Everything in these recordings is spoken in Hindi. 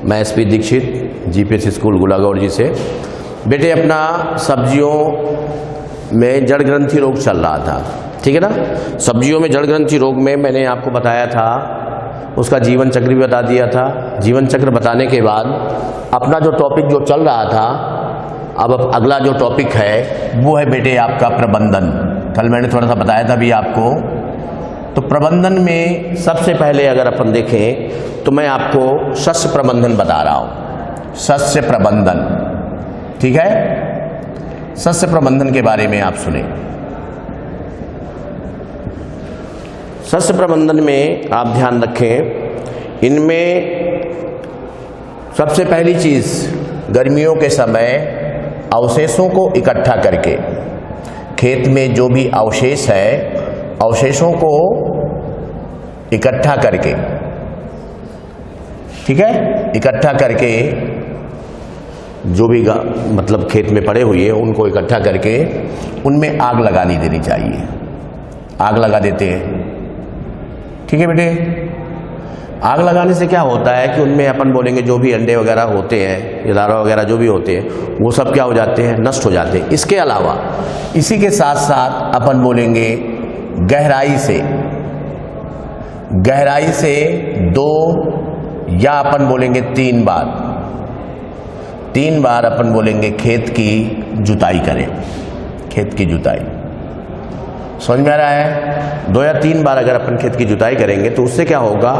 मैं एसपी दीक्षित जीपीएस स्कूल गुलागौर जी से। बेटे अपना सब्जियों में जड़ ग्रंथि रोग चल रहा था, ठीक है ना। सब्जियों में जड़ ग्रंथि रोग में मैंने आपको बताया था, उसका जीवन चक्र भी बता दिया था। जीवन चक्र बताने के बाद अपना जो टॉपिक जो चल रहा था, अब अगला जो टॉपिक है वो है बेटे आपका प्रबंधन। कल मैंने थोड़ा सा बताया था भी आपको। तो प्रबंधन में सबसे पहले अगर अपन देखें तो मैं आपको शस्य प्रबंधन बता रहा हूँ। शस्य प्रबंधन, ठीक है। शस्य प्रबंधन के बारे में आप सुने। शस्य प्रबंधन में आप ध्यान रखें, इनमें सबसे पहली चीज गर्मियों के समय अवशेषों को इकट्ठा करके, खेत में जो भी अवशेष है अवशेषों को इकट्ठा करके, ठीक है, इकट्ठा करके जो भी मतलब खेत में पड़े हुए हैं उनको इकट्ठा करके उनमें आग लगानी देनी चाहिए। आग लगा देते हैं, ठीक है बेटे। आग लगाने से क्या होता है कि उनमें अपन बोलेंगे जो भी अंडे वगैरह होते हैं, लार्वा वगैरह जो भी होते हैं वो सब क्या हो जाते हैं, नष्ट हो जाते हैं। इसके अलावा इसी के साथ साथ अपन बोलेंगे गहराई से 2 या अपन बोलेंगे 3 बार अपन बोलेंगे खेत की जुताई करें। खेत की जुताई समझ में आ रहा है। 2 या 3 बार अगर अपन खेत की जुताई करेंगे तो उससे क्या होगा,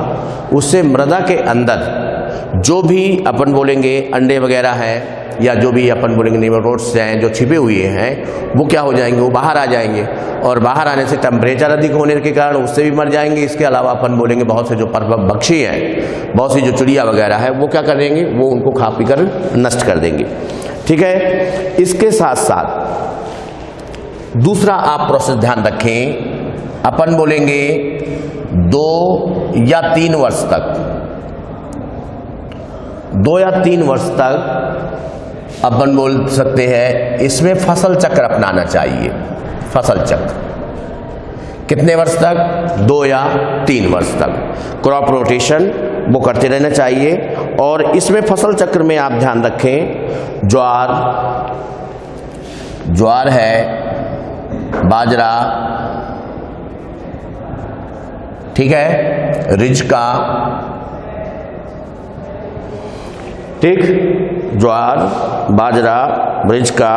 उससे मृदा के अंदर जो भी अपन बोलेंगे अंडे वगैरह हैं या जो भी अपन बोलेंगे निमेटोड्स हैं जो छिपे हुए हैं वो क्या हो जाएंगे, वो बाहर आ जाएंगे। और बाहर आने से टेम्परेचर अधिक होने के कारण उससे भी मर जाएंगे। इसके अलावा अपन बोलेंगे बहुत से जो पक्षी हैं, बहुत सी जो चिड़िया वगैरह है वो क्या करेंगे, वो उनको खा पी कर नष्ट कर देंगे, ठीक है। इसके साथ साथ दूसरा आप प्रोसेस ध्यान रखें, अपन बोलेंगे 2 या 3 वर्ष तक, 2 या 3 वर्ष तक अपन बोल सकते हैं इसमें फसल चक्र अपनाना चाहिए। फसल चक्र कितने वर्ष तक, 2 या 3 वर्ष तक क्रॉप रोटेशन वो करते रहना चाहिए। और इसमें फसल चक्र में आप ध्यान रखें, ज्वार है, बाजरा, ठीक है, रिजका, ठीक, ज्वार, बाजरा, रिजका,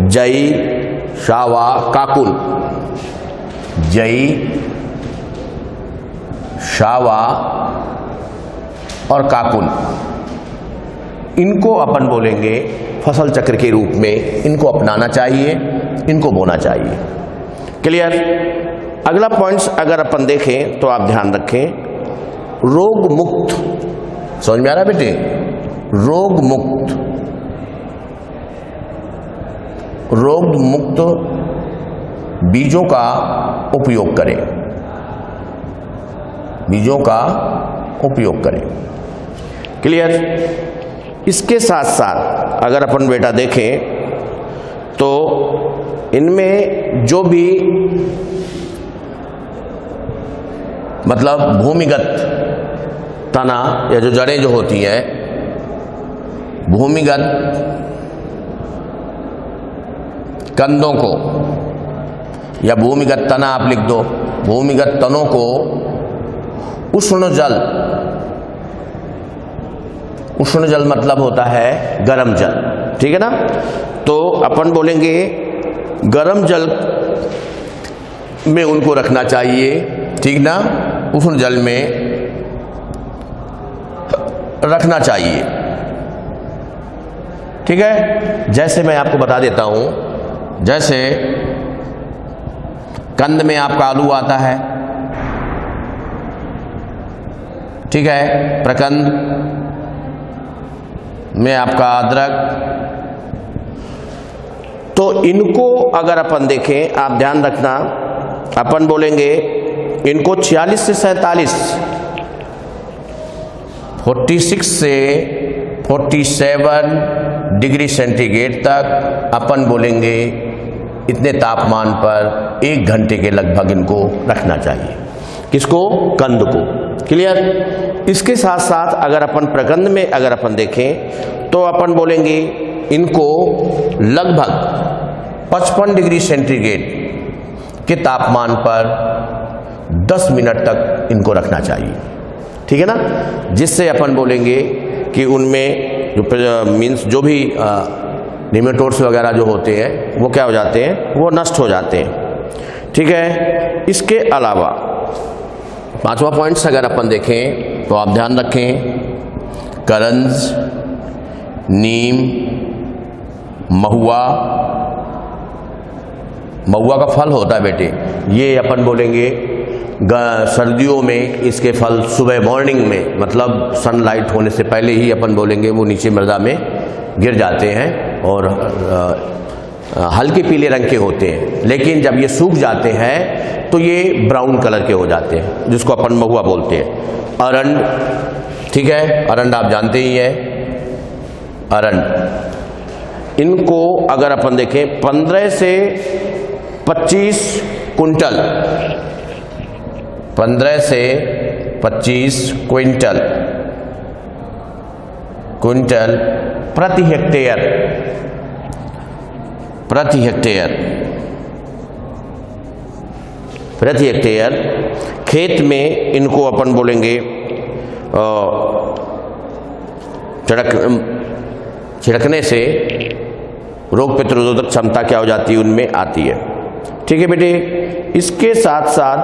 जई, शावा, काकुल, जई, शावा और काकुल, इनको अपन बोलेंगे फसल चक्र के रूप में इनको अपनाना चाहिए, इनको बोना चाहिए। क्लियर। अगला पॉइंट्स अगर अपन देखें तो आप ध्यान रखें, रोग मुक्त, समझ में आ रहा है बेटे, रोग मुक्त बीजों का उपयोग करें, बीजों का उपयोग करें। क्लियर। इसके साथ साथ अगर अपन बेटा देखें तो इनमें जो भी मतलब भूमिगत तना या जो जड़ें जो होती हैं, भूमिगत कंदों को या भूमिगत तना आप लिख दो, भूमिगत तनों को उष्ण जल मतलब होता है गर्म जल, ठीक है ना। तो अपन बोलेंगे गर्म जल में उनको रखना चाहिए, ठीक ना, उष्ण जल में रखना चाहिए, ठीक है। जैसे मैं आपको बता देता हूं, जैसे कंद में आपका आलू आता है, ठीक है, प्रकंद में आपका अदरक। तो इनको अगर अपन देखें, आप ध्यान रखना, अपन बोलेंगे इनको 46 से 47, 46 से 47 डिग्री सेंटीग्रेड तक अपन बोलेंगे इतने तापमान पर 1 घंटे के लगभग इनको रखना चाहिए। किसको? कंद को। क्लियर। इसके साथ साथ अगर अपन प्रकंद में अगर अपन देखें तो अपन बोलेंगे इनको लगभग 55 डिग्री सेंटीग्रेड के तापमान पर 10 मिनट तक इनको रखना चाहिए, ठीक है ना, जिससे अपन बोलेंगे कि उनमें जो मीन्स जो भी निमेटोड्स वगैरह जो होते हैं वो क्या हो जाते हैं, वो नष्ट हो जाते हैं, ठीक है। इसके अलावा 5वां पॉइंट्स अगर अपन देखें तो आप ध्यान रखें, करंज, नीम, महुआ, महुआ का फल होता है बेटे, ये अपन बोलेंगे सर्दियों में इसके फल सुबह मॉर्निंग में मतलब सनलाइट होने से पहले ही अपन बोलेंगे वो नीचे मृदा में गिर जाते हैं और हल्के पीले रंग के होते हैं, लेकिन जब ये सूख जाते हैं तो ये ब्राउन कलर के हो जाते हैं, जिसको अपन महुआ बोलते हैं। अरंड, ठीक है, अरंड आप जानते ही हैं, अरंड, इनको अगर अपन देखें 15 से 25 कुंटल, 15 से 25 क्विंटल प्रति हेक्टेयर खेत में इनको अपन बोलेंगे छिड़कने से रोग प्रतिरोधक क्षमता क्या हो जाती है, उनमें आती है, ठीक है बेटे। इसके साथ साथ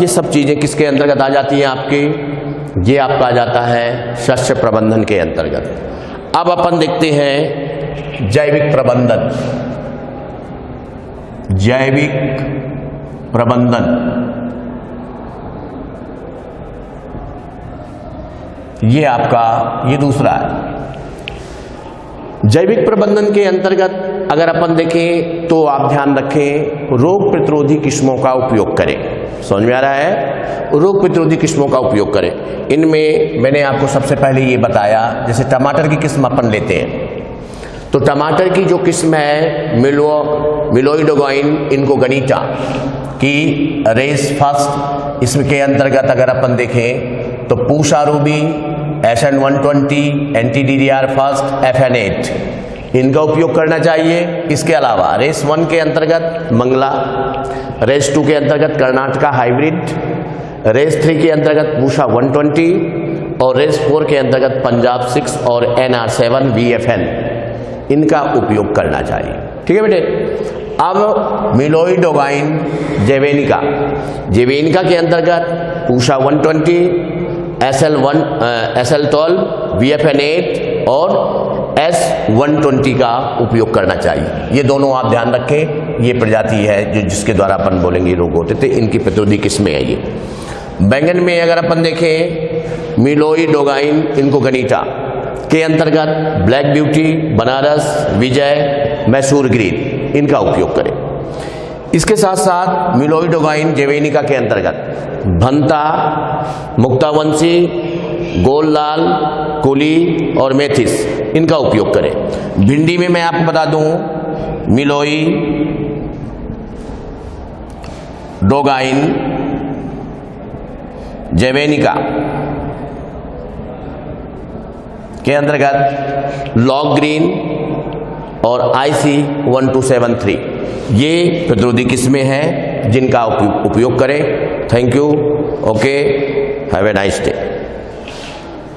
ये सब चीज़ें किसके अंतर्गत आ जाती हैं आपके, ये आपका आ जाता है शस्य प्रबंधन के अंतर्गत। अब अपन देखते हैं जैविक प्रबंधन। जैविक प्रबंधन ये आपका ये दूसरा है। जैविक प्रबंधन के अंतर्गत अगर अपन देखें तो आप ध्यान रखें, रोग प्रतिरोधी किस्मों का उपयोग करें। समझ में आ रहा है, रोग प्रतिरोधी किस्मों का उपयोग करें। इनमें मैंने आपको सबसे पहले ये बताया, जैसे टमाटर की किस्म अपन लेते हैं तो टमाटर की जो किस्म है मिलोइडोगाइन इनको गनीटा की रेस फर्स्ट, इसके अंतर्गत अगर अपन देखें तो पूषा रूबी, SN120, एंटी-DDR फर्स्ट, FN8 इनका उपयोग करना चाहिए। इसके अलावा रेस 1 के अंतर्गत मंगला, रेस 2 के अंतर्गत कर्नाटका हाइब्रिड, रेस 3 के अंतर्गत पूषा 120 और रेस 4 के अंतर्गत पंजाब 6 और NR7 VFN इनका उपयोग करना चाहिए, ठीक है बेटे। अब मिलोइडोगाइन जेवेनिका के अंतर्गत पूषा 120, SL12, VFN8 और S120 का उपयोग करना चाहिए। ये दोनों आप ध्यान रखें, ये प्रजाति है जो जिसके द्वारा अपन बोलेंगे रोग होते थे, इनकी प्रतिरोधी किस्में है ये। बैंगन में अगर अपन देखें मिलोइडोगाइन इनको गनीटा के अंतर्गत ब्लैक ब्यूटी, बनारस, विजय, मैसूर ग्रीन इनका उपयोग करें। इसके साथ साथ मिलोइडोगाइन जेवेनिका के अंतर्गत भंता, मुक्तावंशी, गोललाल, कुली और मेथिस इनका उपयोग करें। भिंडी में मैं आपको बता दूं मिलोई डोगाइन जेवेनिका के अंतर्गत लॉग ग्रीन और IC1273 ये प्रतिरोधी किस्में हैं जिनका उपयोग करें। Thank you, okay, have a nice day.